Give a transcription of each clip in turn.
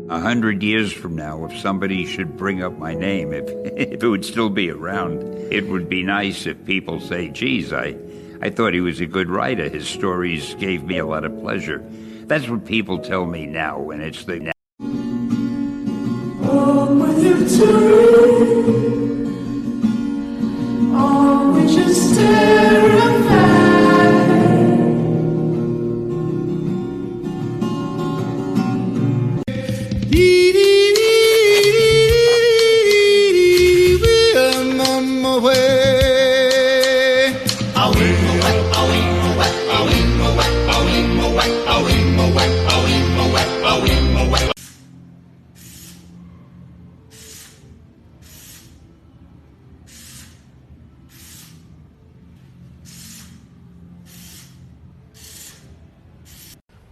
100 years from now, if somebody should bring up my name, if if it would still be around, it would be nice if people say, geez, I thought he was a good writer. His stories gave me a lot of pleasure. That's what people tell me now, and it's the... On with you too. On with your terrified. I'm on my way.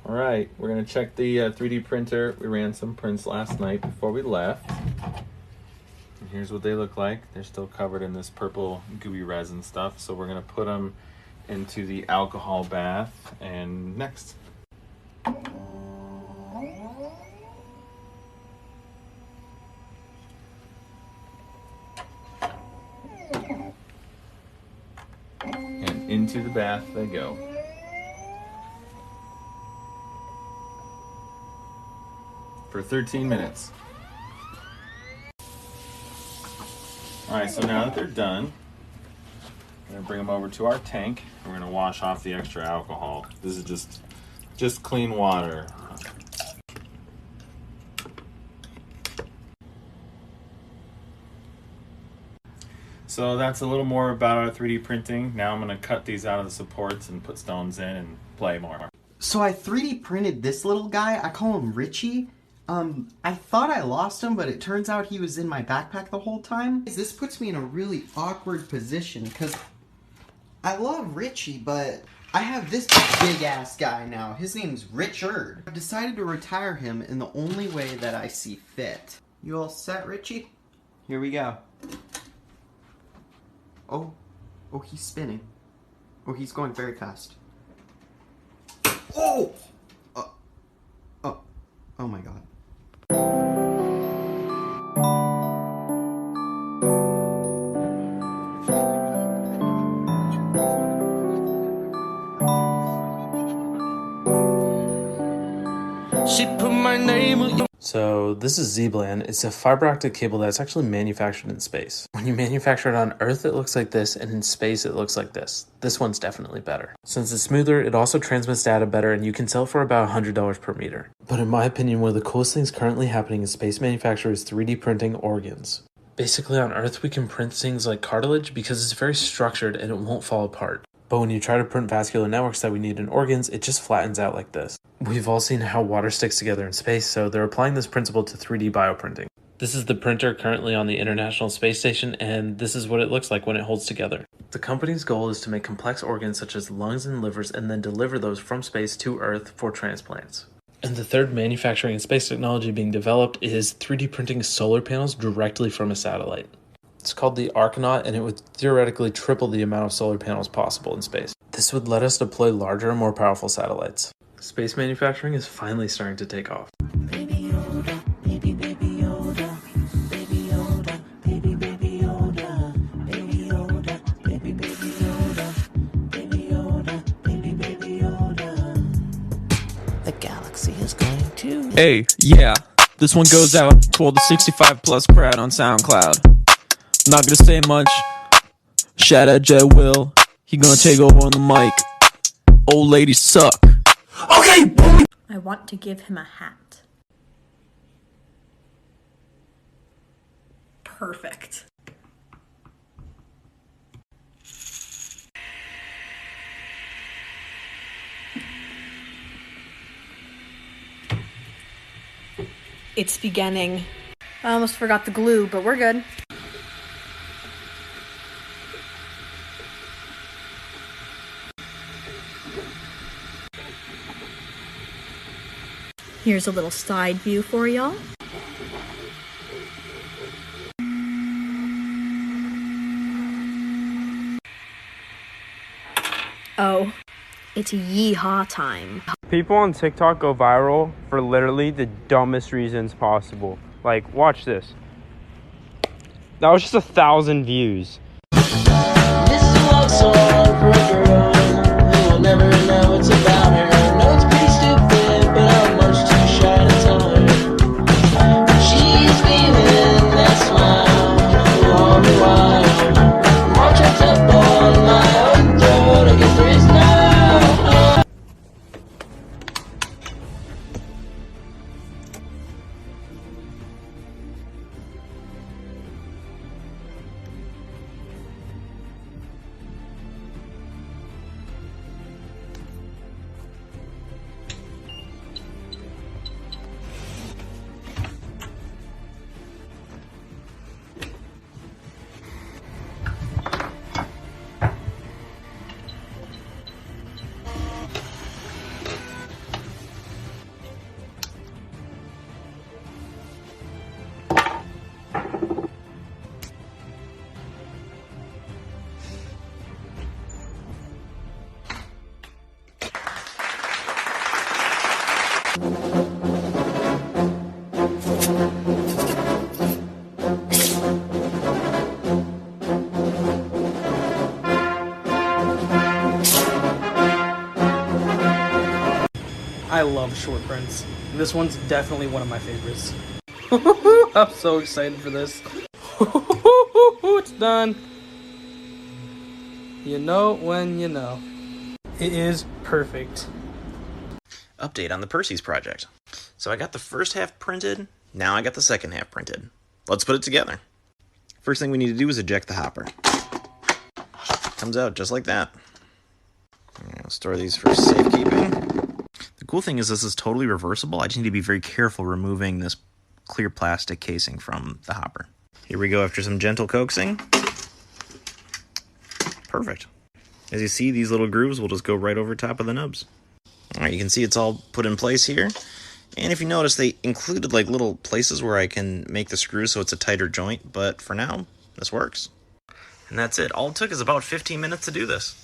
Alright, we're going to check the 3D printer. We ran some prints last night before we left. And here's what they look like. They're still covered in this purple gooey resin stuff. So we're going to put them into the alcohol bath. And next. And into the bath they go. For 13 minutes. Alright, so now that they're done, we're gonna bring them over to our tank. We're gonna wash off the extra alcohol. This is just clean water. So that's a little more about our 3D printing. Now I'm gonna cut these out of the supports and put stones in and play more. So I 3D printed this little guy. I call him Richie. I thought I lost him, but it turns out he was in my backpack the whole time. This puts me in a really awkward position, because I love Richie, but I have this big-ass guy now. His name's Richard. I've decided to retire him in the only way that I see fit. You all set, Richie? Here we go. Oh, he's spinning. Oh, he's going very fast. Oh! Oh my god. She put my name on you. So this is Z-Bland. It's a fiber optic cable that's actually manufactured in space. When you manufacture it on Earth, it looks like this, and in space, it looks like this. This one's definitely better. Since it's smoother, it also transmits data better, and you can sell for about $100 per meter. But in my opinion, one of the coolest things currently happening in space manufacture is 3D printing organs. Basically, on Earth, we can print things like cartilage because it's very structured and it won't fall apart. But when you try to print vascular networks that we need in organs, it just flattens out like this. We've all seen how water sticks together in space, so they're applying this principle to 3D bioprinting. This is the printer currently on the International Space Station, and this is what it looks like when it holds together. The company's goal is to make complex organs such as lungs and livers and then deliver those from space to Earth for transplants. And the third manufacturing and space technology being developed is 3D printing solar panels directly from a satellite. It's called the Archinaut, and it would theoretically triple the amount of solar panels possible in space. This would let us deploy larger and more powerful satellites. Space manufacturing is finally starting to take off. Baby Yoda, baby Yoda, baby Yoda, baby Yoda, baby Yoda, baby Yoda, baby Yoda, baby Yoda. The galaxy is going to. Hey, yeah, this one goes out to all the 65 plus crowd on SoundCloud. Not gonna say much. Shout out Jet Will. He gonna take over on the mic. Old ladies suck. Okay. I want to give him a hat. Perfect. It's beginning. I almost forgot the glue, but we're good. Here's a little side view for y'all. Oh, it's yeehaw time. People on TikTok go viral for literally the dumbest reasons possible. Like, watch this. That was just 1,000 views. This is a love song for a girl who will never know it's about her. I know it's pretty stupid, but I'm much too shy to tell her. She's feeling that smile all the while. I'm all checked up on my own throat. I guess there is no. I love short prints. This one's definitely one of my favorites. I'm so excited for this. It's done. You know when you know. It is perfect. Update on the Percy's project. So I got the first half printed, now I got the second half printed. Let's put it together. First thing we need to do is eject the hopper. Comes out just like that. I'll store these for safekeeping. The cool thing is this is totally reversible. I just need to be very careful removing this clear plastic casing from the hopper. Here we go after some gentle coaxing. Perfect. As you see, these little grooves will just go right over top of the nubs. Alright, you can see it's all put in place here. And if you notice, they included like little places where I can make the screw so it's a tighter joint, but for now, this works. And that's it. All it took is about 15 minutes to do this.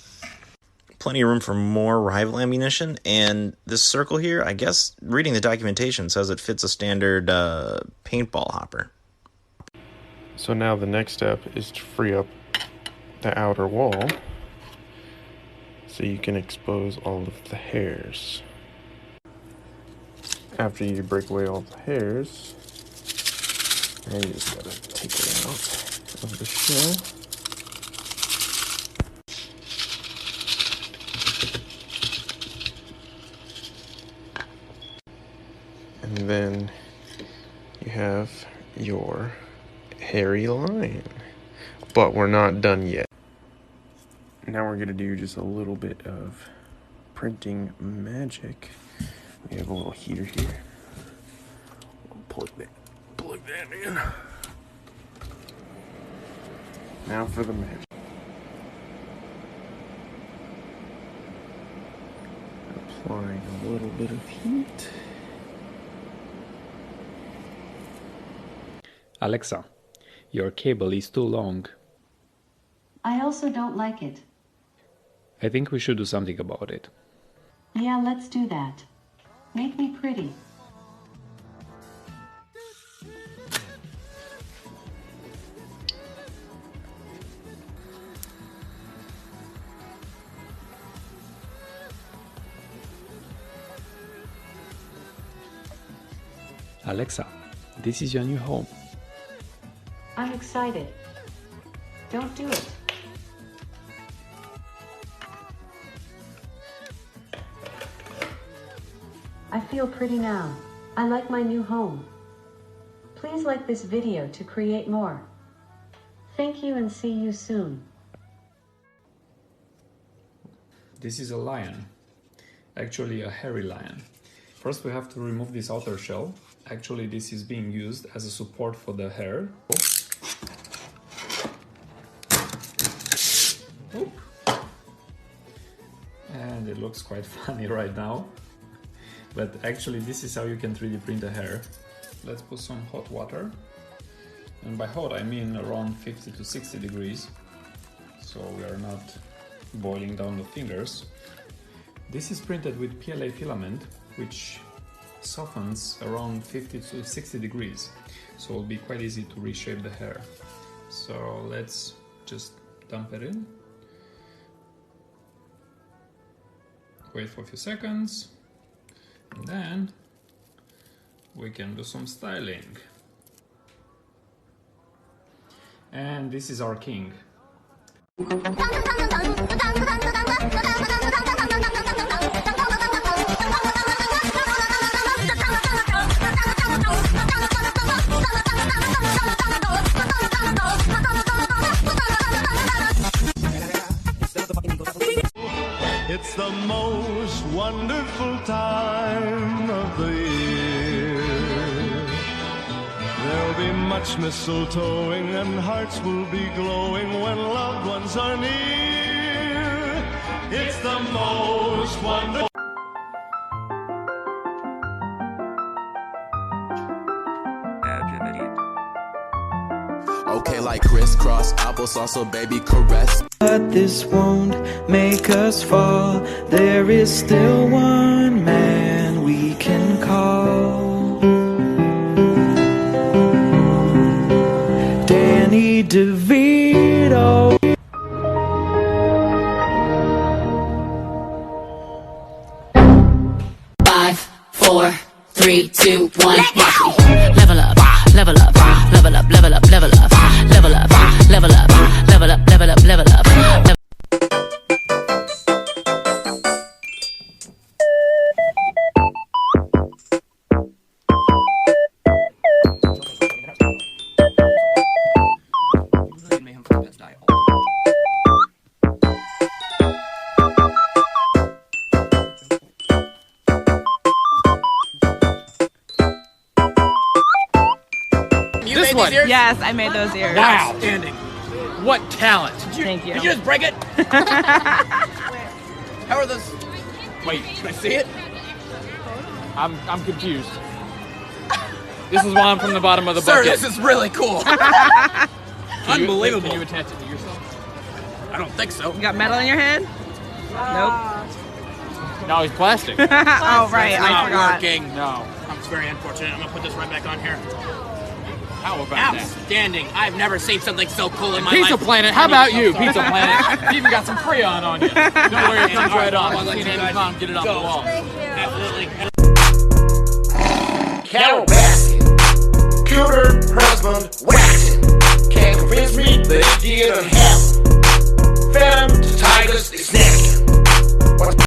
Plenty of room for more rival ammunition, and this circle here, I guess, reading the documentation says it fits a standard paintball hopper. So now the next step is to free up the outer wall so you can expose all of the hairs. After you break away all the hairs, now you just gotta take it out of the shell. And then you have your hairy line. But we're not done yet. Now we're gonna do just a little bit of printing magic. We have a little heater here. We'll plug that in. Now for the magic. Applying a little bit of heat. Alexa, your cable is too long. I also don't like it. I think we should do something about it. Yeah, let's do that. Make me pretty. Alexa, this is your new home. I'm excited. Don't do it. I feel pretty now. I like my new home. Please like this video to create more. Thank you and see you soon. This is a lion. Actually a hairy lion. First we have to remove this outer shell. Actually this is being used as a support for the hair. Oop. And it looks quite funny right now. But actually this is how you can 3D print a hair. Let's put some hot water. And by hot I mean around 50 to 60 degrees. So we are not boiling down the fingers. This is printed with PLA filament, which softens around 50 to 60 degrees, so it'll be quite easy to reshape the hair. So let's just dump it in, wait for a few seconds, and then we can do some styling. And this is our king. It's the most wonderful time of the year. There'll be much mistletoeing and hearts will be glowing when loved ones are near. It's the most wonderful. Okay, like crisscross, applesauce, so baby caress. But this won't make us fall. There is still one man we can call. Danny DeVito. 5, 4, 3, 2, 1. Level up, level up, level up, level up, level up, level up, level up, level up, level up, level up. This one? Yes, I made those ears. Wow. Outstanding. What talent. Thank you. Did you just break it? How are those? Wait, can I see it? I'm confused. This is why I'm from the bottom of the bucket. Sir, this is really cool. Unbelievable. Can you attach it to yourself? I don't think so. You got metal in your head? Nope. No, he's plastic. Oh, right. It's I not forgot. working. No. It's very unfortunate. I'm going to put this right back on here. How about outstanding. That? I've never seen something so cool in my life. Pizza Planet. How about you, Pizza Planet? You even got some Freon on you. Don't worry, it comes right on. I'll get it off the wall. Absolutely. Carol Baskin, cuter husband waxing. Can't convince me that he didn't have. Fed him to tigers, they snacking.